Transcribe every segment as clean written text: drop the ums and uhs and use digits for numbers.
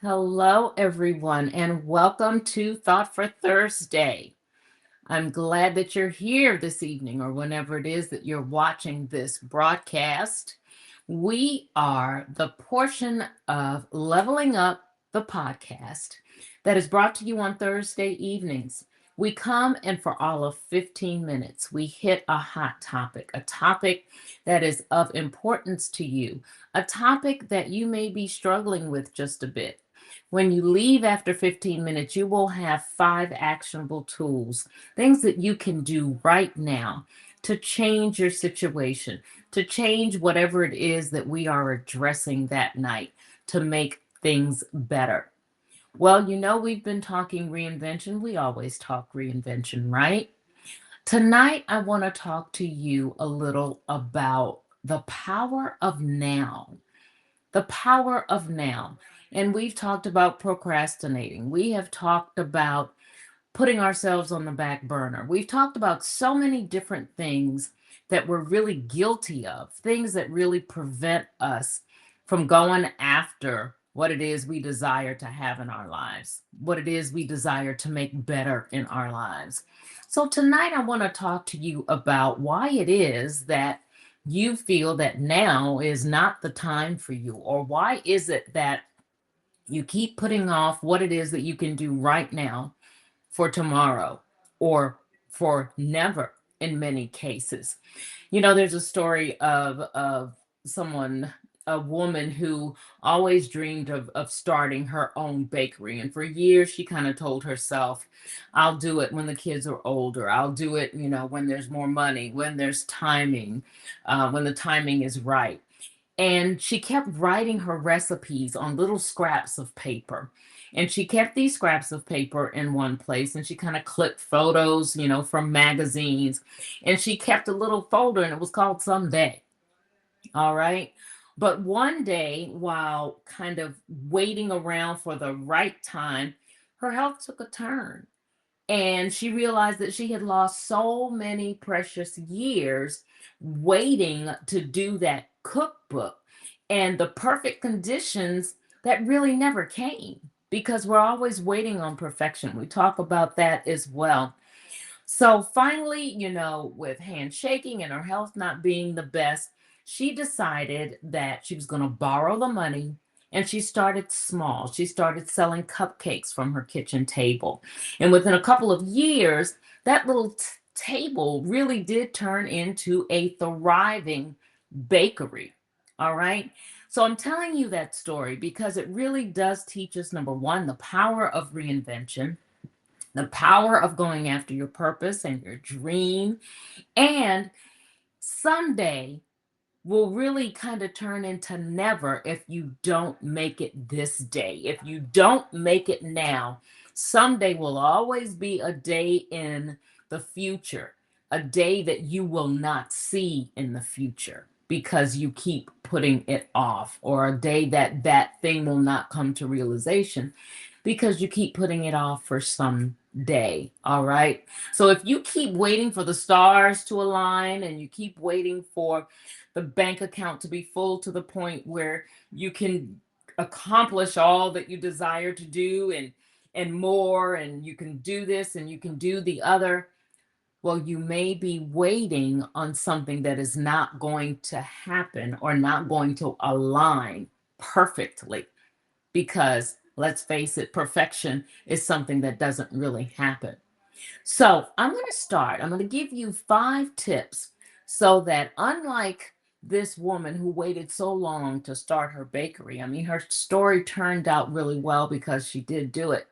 Hello, everyone, and welcome to Thought for Thursday. I'm glad that you're here this evening or whenever it is that you're watching this broadcast. We are the portion of Leveling Up the podcast that is brought to you on Thursday evenings. We come and for all of 15 minutes, we hit a topic that is of importance to you, a topic that you may be struggling with just a bit. When you leave after 15 minutes, you will have 5 actionable tools, things that you can do right now to change your situation, to change whatever it is that we are addressing that night to make things better. Well, we've been talking reinvention. We always talk reinvention, right? Tonight, I want to talk to you a little about the power of now. The power of now. And we've talked about procrastinating. We have talked about putting ourselves on the back burner. We've talked about so many different things that we're really guilty of, things that really prevent us from going after what it is we desire to have in our lives, what it is we desire to make better in our lives. So, tonight I want to talk to you about why it is that you feel that now is not the time for you, or why is it that you keep putting off what it is that you can do right now for tomorrow or for never in many cases. There's a story of someone, a woman who always dreamed of starting her own bakery. And for years, she kind of told herself, I'll do it when the kids are older. I'll do it, when there's more money, when there's timing, when the timing is right. And she kept writing her recipes on little scraps of paper. And she kept these scraps of paper in one place and she kind of clipped photos, from magazines. And she kept a little folder and it was called Someday. All right. But one day, while kind of waiting around for the right time, her health took a turn. And she realized that she had lost so many precious years waiting to do that cookbook and the perfect conditions that really never came because we're always waiting on perfection. We talk about that as well. So finally, with handshaking and her health not being the best, she decided that she was going to borrow the money and she started small. She started selling cupcakes from her kitchen table. And within a couple of years, that little table really did turn into a thriving bakery. All right. So I'm telling you that story because it really does teach us, number one, the power of reinvention, the power of going after your purpose and your dream. And someday will really kind of turn into never if you don't make it this day. If you don't make it now, someday will always be a day in the future, a day that you will not see in the future because you keep putting it off, or a day that that thing will not come to realization because you keep putting it off for some day. All right. So if you keep waiting for the stars to align and you keep waiting for the bank account to be full to the point where you can accomplish all that you desire to do and more, and you can do this and you can do the other, well, you may be waiting on something that is not going to happen or not going to align perfectly, because let's face it, perfection is something that doesn't really happen. So I'm going to start. I'm going to give you 5 tips so that, unlike this woman who waited so long to start her bakery, I mean, her story turned out really well because she did do it.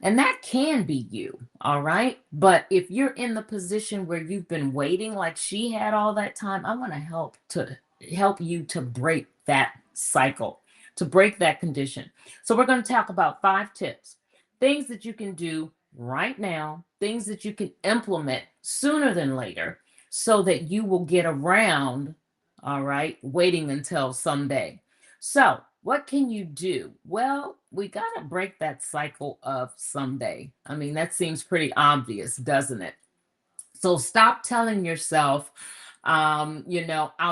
And that can be you, all right? But if you're in the position where you've been waiting like she had all that time, I want to help you to break that cycle, to break that condition. So we're going to talk about 5 tips, things that you can do right now, things that you can implement sooner than later so that you will get around, all right, waiting until someday. So, what can you do? Well, we got to break that cycle of someday. I mean, that seems pretty obvious, doesn't it? So stop telling yourself, I'll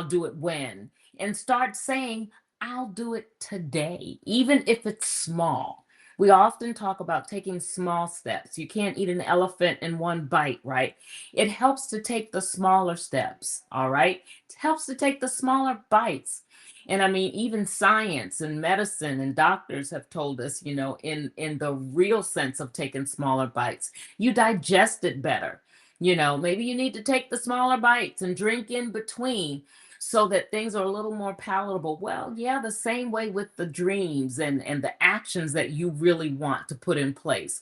do it when, and start saying, I'll do it today, even if it's small. We often talk about taking small steps. You can't eat an elephant in one bite, right? It helps to take the smaller steps, all right? It helps to take the smaller bites. And I mean, even science and medicine and doctors have told us, in the real sense of taking smaller bites, you digest it better. Maybe you need to take the smaller bites and drink in between so that things are a little more palatable. Well, yeah, the same way with the dreams and the actions that you really want to put in place.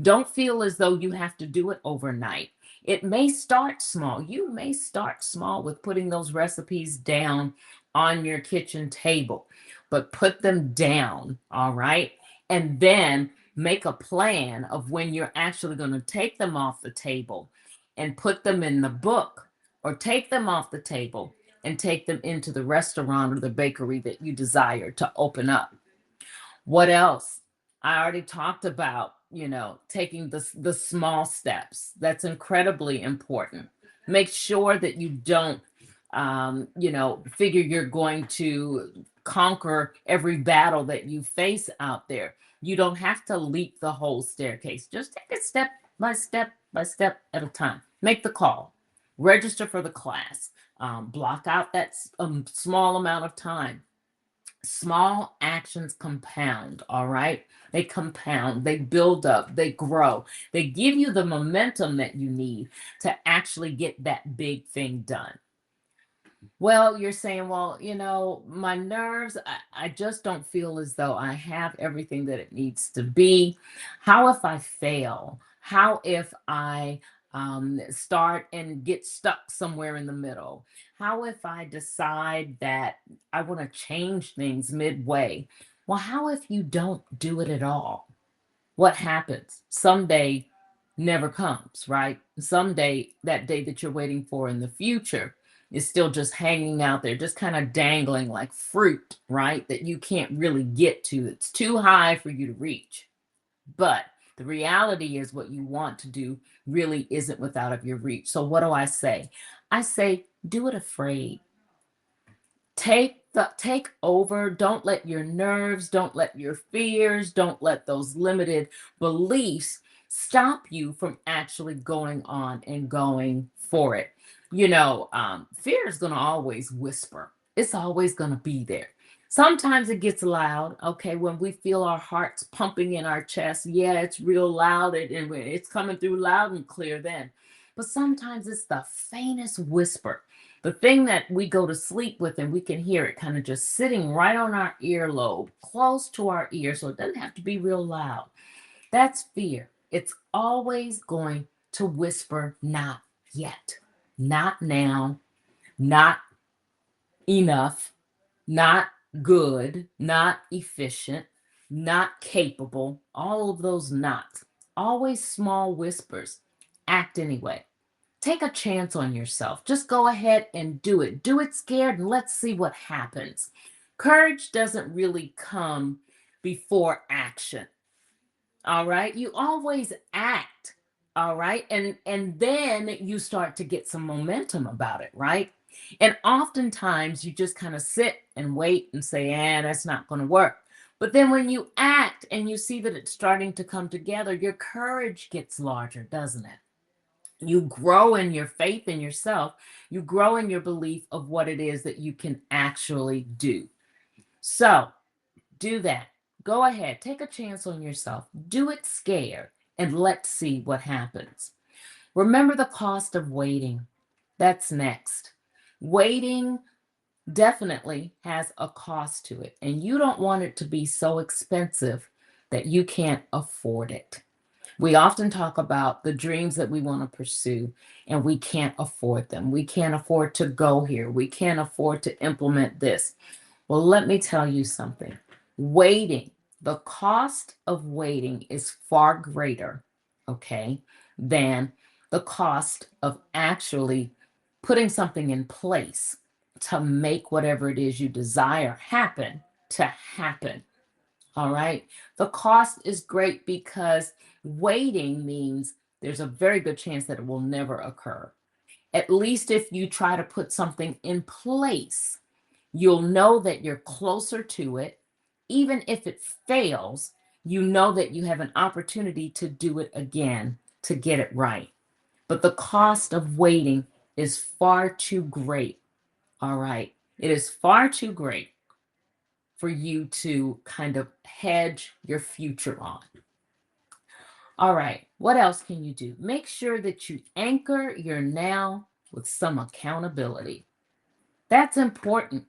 Don't feel as though you have to do it overnight. It may start small. You may start small with putting those recipes down on your kitchen table, but put them down, all right? And then make a plan of when you're actually going to take them off the table and put them in the book, or take them off the table and take them into the restaurant or the bakery that you desire to open up. What else? I already talked about, taking the small steps. That's incredibly important. Make sure that you don't, figure you're going to conquer every battle that you face out there. You don't have to leap the whole staircase. Just take it step by step by step at a time. Make the call, register for the class, block out that small amount of time. Small actions compound, all right? They compound, they build up, they grow, they give you the momentum that you need to actually get that big thing done. Well, you're saying, well, my nerves, I just don't feel as though I have everything that it needs to be. How if I fail? How if I start and get stuck somewhere in the middle? How if I decide that I want to change things midway? Well, how if you don't do it at all? What happens? Someday never comes, right? Someday, that day that you're waiting for in the future is still just hanging out there, just kind of dangling like fruit, right? That you can't really get to. It's too high for you to reach. But the reality is, what you want to do really isn't without of your reach. So what do I say? I say, do it afraid. Take over. Don't let your nerves, don't let your fears, don't let those limited beliefs stop you from actually going on and going for it. Fear is going to always whisper. It's always going to be there. Sometimes it gets loud. Okay, when we feel our hearts pumping in our chest, yeah, it's real loud, and it's coming through loud and clear then. But sometimes it's the faintest whisper, the thing that we go to sleep with, and we can hear it kind of just sitting right on our earlobe, close to our ear, so it doesn't have to be real loud. That's fear. It's always going to whisper, not yet, not now, not enough, not good, not efficient, not capable, all of those nots. Always small whispers. Act anyway. Take a chance on yourself. Just go ahead and do it. Do it scared and let's see what happens. Courage doesn't really come before action. All right? You always act. All right? And then you start to get some momentum about it, right? And oftentimes you just kind of sit and wait and say, that's not going to work. But then when you act and you see that it's starting to come together, your courage gets larger, doesn't it? You grow in your faith in yourself. You grow in your belief of what it is that you can actually do. So do that. Go ahead, take a chance on yourself. Do it scared, and let's see what happens. Remember the cost of waiting. That's next. Waiting definitely has a cost to it, and you don't want it to be so expensive that you can't afford it. We often talk about the dreams that we want to pursue, and we can't afford them. We can't afford to go here. We can't afford to implement this. Well, let me tell you something. Waiting, the cost of waiting is far greater, okay, than the cost of actually putting something in place to make whatever it is you desire happen to happen. All right. The cost is great because waiting means there's a very good chance that it will never occur. At least if you try to put something in place, You'll know that you're closer to it. Even if it fails, you know that you have an opportunity to do it again to get it right. But the cost of waiting is far too great. All right. It is far too great for you to kind of hedge your future on. All right. What else can you do? Make sure that you anchor your now with some accountability. That's important.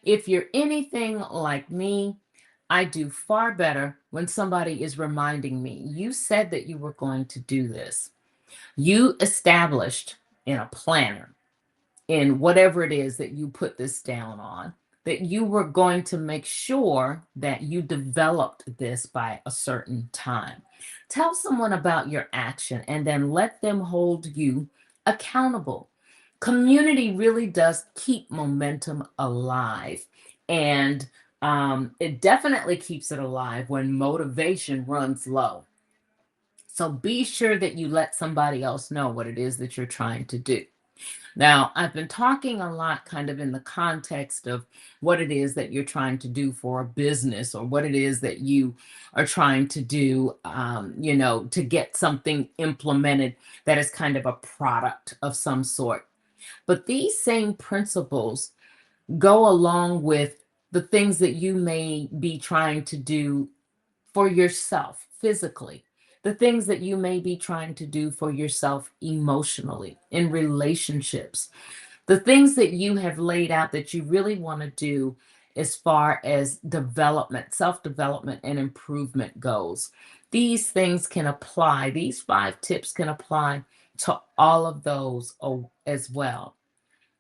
If you're anything like me, I do far better when somebody is reminding me, you said that you were going to do this. You established in a planner, in whatever it is that you put this down on, that you were going to make sure that you developed this by a certain time. Tell someone about your action and then let them hold you accountable. Community really does keep momentum alive. And it definitely keeps it alive when motivation runs low. So be sure that you let somebody else know what it is that you're trying to do. Now, I've been talking a lot kind of in the context of what it is that you're trying to do for a business or what it is that you are trying to do, to get something implemented that is kind of a product of some sort. But these same principles go along with the things that you may be trying to do for yourself physically, the things that you may be trying to do for yourself emotionally, in relationships, the things that you have laid out that you really want to do as far as development, self development, and improvement goes. These things can apply, these 5 tips can apply to all of those as well.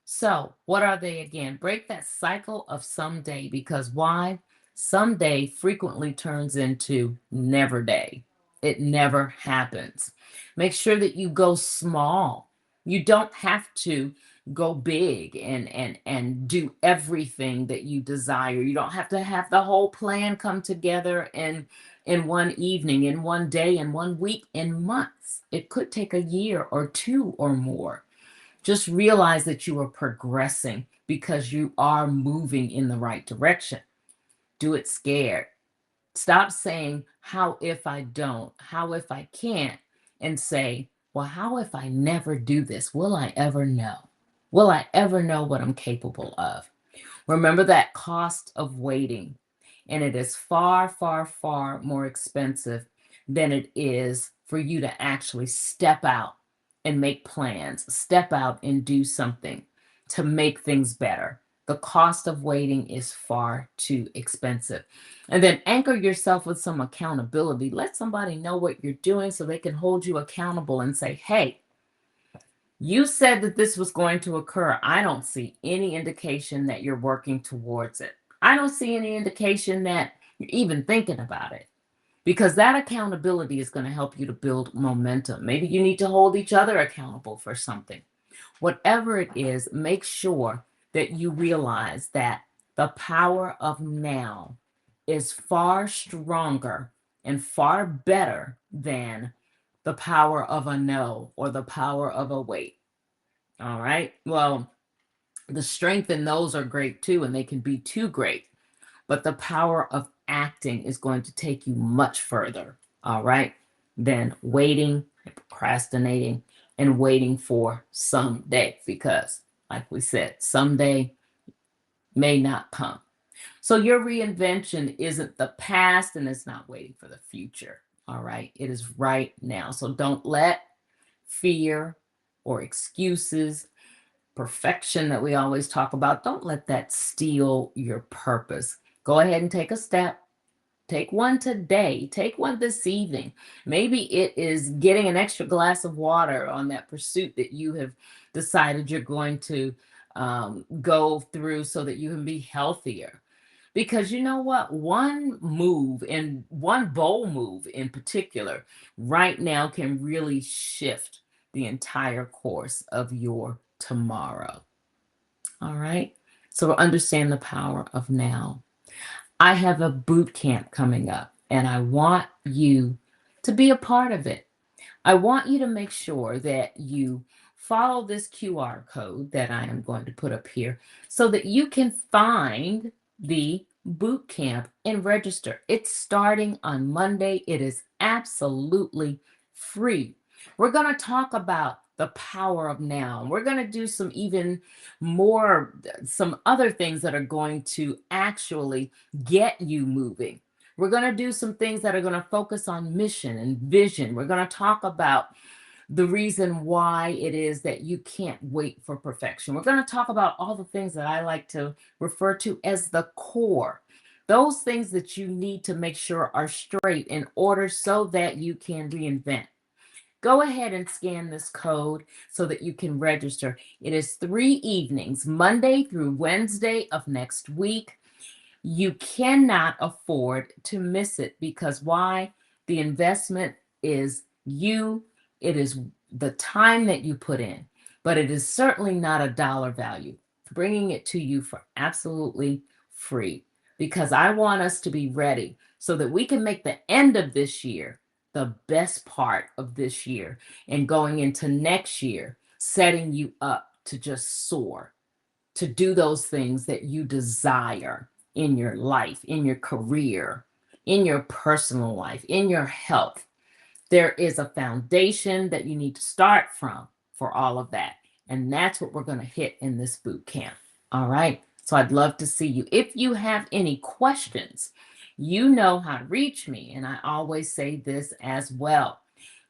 So, what are they again? Break that cycle of someday, because why? Someday frequently turns into never day. It never happens. Make sure that you go small. You don't have to go big and do everything that you desire. You don't have to have the whole plan come together in one evening, in one day, in one week, in months. It could take a year or two or more. Just realize that you are progressing because you are moving in the right direction. Do it scared. Stop saying, how if I don't? How if I can't? And say, well, how if I never do this? Will I ever know? Will I ever know what I'm capable of? Remember that cost of waiting. And it is far, far, far more expensive than it is for you to actually step out and make plans, step out and do something to make things better. The cost of waiting is far too expensive. And then anchor yourself with some accountability. Let somebody know what you're doing so they can hold you accountable and say, hey, you said that this was going to occur. I don't see any indication that you're working towards it. I don't see any indication that you're even thinking about it, because that accountability is going to help you to build momentum. Maybe you need to hold each other accountable for something. Whatever it is, make sure that you realize that the power of now is far stronger and far better than the power of a no or the power of a wait. All right. Well, the strength in those are great too, and they can be too great. But the power of acting is going to take you much further. All right. Than waiting and procrastinating and waiting for someday, because, like we said, someday may not come. So your reinvention isn't the past and it's not waiting for the future. All right. It is right now. So don't let fear or excuses, perfection that we always talk about, don't let that steal your purpose. Go ahead and take a step. Take one today. Take one this evening. Maybe it is getting an extra glass of water on that pursuit that you have decided you're going to go through so that you can be healthier. Because you know what? One move, and one bold move in particular, right now can really shift the entire course of your tomorrow. All right. So understand the power of now. I have a boot camp coming up, and I want you to be a part of it. I want you to make sure that you follow this QR code that I am going to put up here so that you can find the boot camp and register. It's starting on Monday. It is absolutely free. We're going to talk about the power of now. We're going to do some even more, some other things that are going to actually get you moving. We're going to do some things that are going to focus on mission and vision. We're going to talk about the reason why it is that you can't wait for perfection. We're going to talk about all the things that I like to refer to as the core. Those things that you need to make sure are straight in order so that you can reinvent. Go ahead and scan this code so that you can register. It is 3 evenings, Monday through Wednesday of next week. You cannot afford to miss it because why? The investment is you, it is the time that you put in, but it is certainly not a dollar value. Bringing it to you for absolutely free because I want us to be ready so that we can make the end of this year the best part of this year and going into next year, setting you up to just soar, to do those things that you desire in your life, in your career, in your personal life, in your health. There is a foundation that you need to start from for all of that. And that's what we're going to hit in this boot camp. All right. So I'd love to see you. If you have any questions, you know how to reach me. And I always say this as well.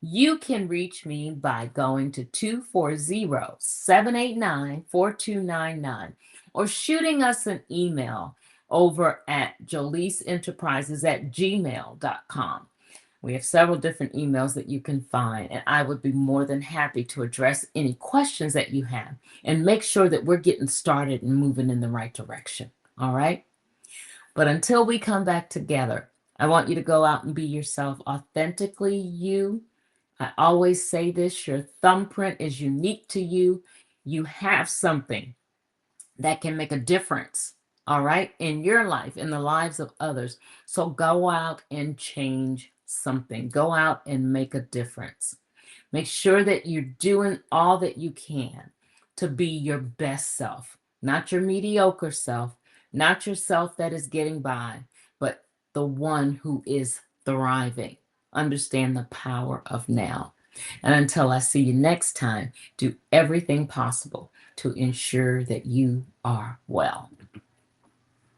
You can reach me by going to 240-789-4299 or shooting us an email over at joliseenterprises@gmail.com. We have several different emails that you can find, and I would be more than happy to address any questions that you have and make sure that we're getting started and moving in the right direction. All right? But until we come back together, I want you to go out and be yourself, authentically you. I always say this, your thumbprint is unique to you. You have something that can make a difference, all right, in your life, in the lives of others. So go out and change something. Go out and make a difference. Make sure that you're doing all that you can to be your best self, not your mediocre self, not yourself that is getting by, but the one who is thriving. Understand the power of now. And until I see you next time, do everything possible to ensure that you are well.